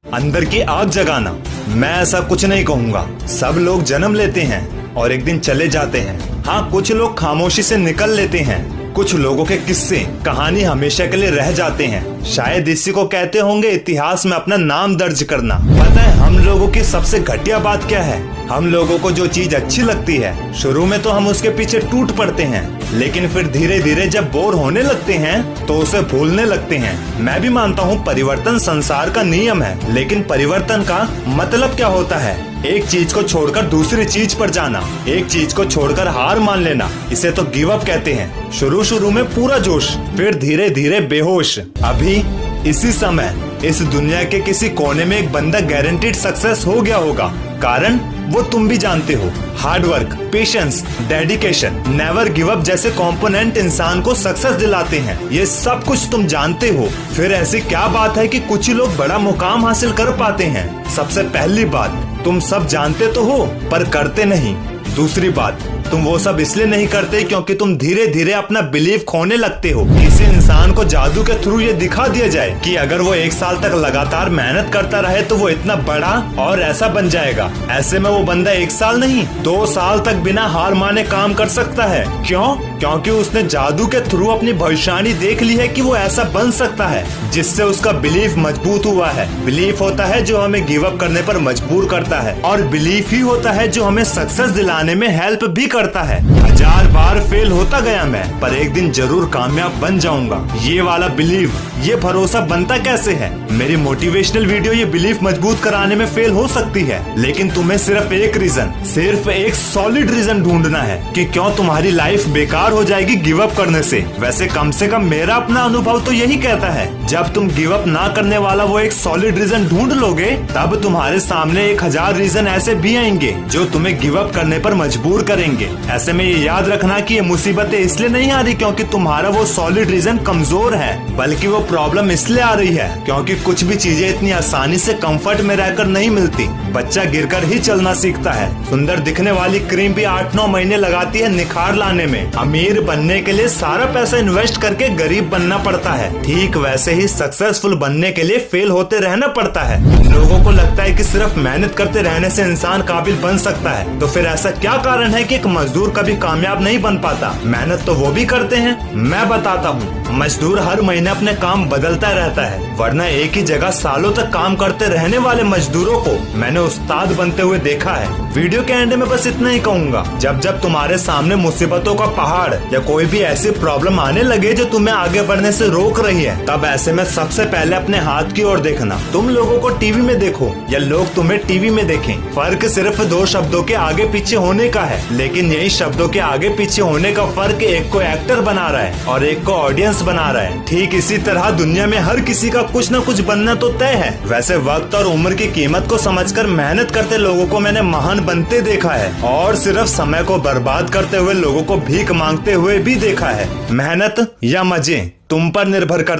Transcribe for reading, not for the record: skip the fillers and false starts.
अंदर की आग जगाना, मैं ऐसा कुछ नहीं कहूँगा। सब लोग जन्म लेते हैं और एक दिन चले जाते हैं। हाँ, कुछ लोग खामोशी से निकल लेते हैं। कुछ लोगों के किस्से कहानी हमेशा के लिए रह जाते हैं। शायद इसी को कहते होंगे इतिहास में अपना नाम दर्ज करना। पता है हम लोगों की सबसे घटिया बात क्या है? हम लोगों को जो चीज अच्छी लगती है, शुरू में तो हम उसके पीछे टूट पड़ते हैं, लेकिन फिर धीरे धीरे जब बोर होने लगते हैं तो उसे भूलने लगते हैं। मैं भी मानता हूँ परिवर्तन संसार का नियम है, लेकिन परिवर्तन का मतलब क्या होता है? एक चीज को छोड़कर दूसरी चीज पर जाना, एक चीज को छोड़कर हार मान लेना, इसे तो गिव अप कहते हैं। शुरू में पूरा जोश, फिर धीरे धीरे बेहोश। अभी इसी समय इस दुनिया के किसी कोने में एक बंदा गारंटीड सक्सेस हो गया होगा। कारण वो तुम भी जानते हो। Hard work, patience, dedication, never give up जैसे कंपोनेंट इंसान को सक्सेस दिलाते हैं। ये सब कुछ तुम जानते हो, फिर ऐसी क्या बात है कि कुछ ही लोग बड़ा मुकाम हासिल कर पाते हैं? सबसे पहली बात, तुम सब जानते तो हो पर करते नहीं। दूसरी बात, तुम वो सब इसलिए नहीं करते क्योंकि तुम धीरे धीरे अपना बिलीफ खोने लगते हो। किसी इंसान को जादू के थ्रू ये दिखा दिया जाए कि अगर वो 1 साल तक लगातार मेहनत करता रहे तो वो इतना बड़ा और ऐसा बन जाएगा। ऐसे में वो बंदा 1 साल नहीं 2 साल तक बिना हार माने काम कर सकता है। क्यों? क्योंकि उसने जादू के थ्रू अपनी भविष्यवाणी देख ली है कि वो ऐसा बन सकता है, जिससे उसका बिलीफ मजबूत हुआ है। बिलीफ होता है जो हमें गिव अप करने पर मजबूर करता है, और बिलीफ ही होता है जो हमें सक्सेस दिलाने में हेल्प भी करता है। 1000 बार फेल होता गया मैं, पर एक दिन जरूर कामयाब बन जाऊंगा। ये वाला बिलीव, ये भरोसा बनता कैसे है? मेरी मोटिवेशनल वीडियो ये बिलीफ मजबूत कराने में फेल हो सकती है, लेकिन तुम्हें सिर्फ एक रीजन, सिर्फ एक सॉलिड रीजन ढूंढना है कि क्यों तुम्हारी लाइफ बेकार हो जाएगी गिव अप करने से। वैसे कम से कम मेरा अपना अनुभव तो यही कहता है, जब तुम गिव अप ना करने वाला वो एक सॉलिड रीजन ढूंढ लोगे, तब तुम्हारे सामने 1000 रीजन ऐसे भी आएंगे जो तुम्हें गिव अप करने पर मजबूर करेंगे। ऐसे में ये याद रखना कि ये मुसीबतें इसलिए नहीं आ रही क्योंकि तुम्हारा वो सॉलिड रीजन कमजोर है, बल्कि वो प्रॉब्लम इसलिए आ रही है क्योंकि कुछ भी चीजें इतनी आसानी से कंफर्ट में रहकर नहीं मिलती। बच्चा गिरकर ही चलना सीखता है। सुंदर दिखने वाली क्रीम भी 8-9 महीने लगाती है निखार लाने में। अमीर बनने के लिए सारा पैसा इन्वेस्ट करके गरीब बनना पड़ता है। ठीक वैसे ही सक्सेसफुल बनने के लिए फेल होते रहना पड़ता है। लोगों को लगता है कि सिर्फ मेहनत करते रहने से इंसान काबिल बन सकता है, तो फिर ऐसा क्या कारण है कि एक मजदूर कभी कामयाब नहीं बन पाता? मेहनत तो वो भी करते हैं। मैं बताता हूँ, मजदूर हर महीने अपने काम बदलता रहता है, वरना एक ही जगह सालों तक काम करते रहने वाले मजदूरों को मैंने उस्ताद बनते हुए देखा है। वीडियो के एंड में बस इतना ही कहूँगा, जब जब तुम्हारे सामने मुसीबतों का पहाड़ या कोई भी ऐसी प्रॉब्लम आने लगे जो तुम्हें आगे बढ़ने से रोक रही है, तब ऐसे में सबसे पहले अपने हाथ की ओर देखना। तुम लोगों को टीवी में देखो या लोग तुम्हें टीवी में देखें, फर्क सिर्फ 2 शब्दों के आगे पीछे होने का है, लेकिन यही शब्दों के आगे पीछे होने का फर्क एक को एक्टर बना रहा है और एक को ऑडियंस बना रहा है। ठीक इसी तरह दुनिया में हर किसी का कुछ न कुछ बनना तो तय है। वैसे वक्त और उम्र की कीमत को समझकर मेहनत करते लोगों को मैंने महान बनते देखा है, और सिर्फ समय को बर्बाद करते हुए लोगों को भीख मांगते हुए भी देखा है। मेहनत या मजे तुम पर निर्भर करता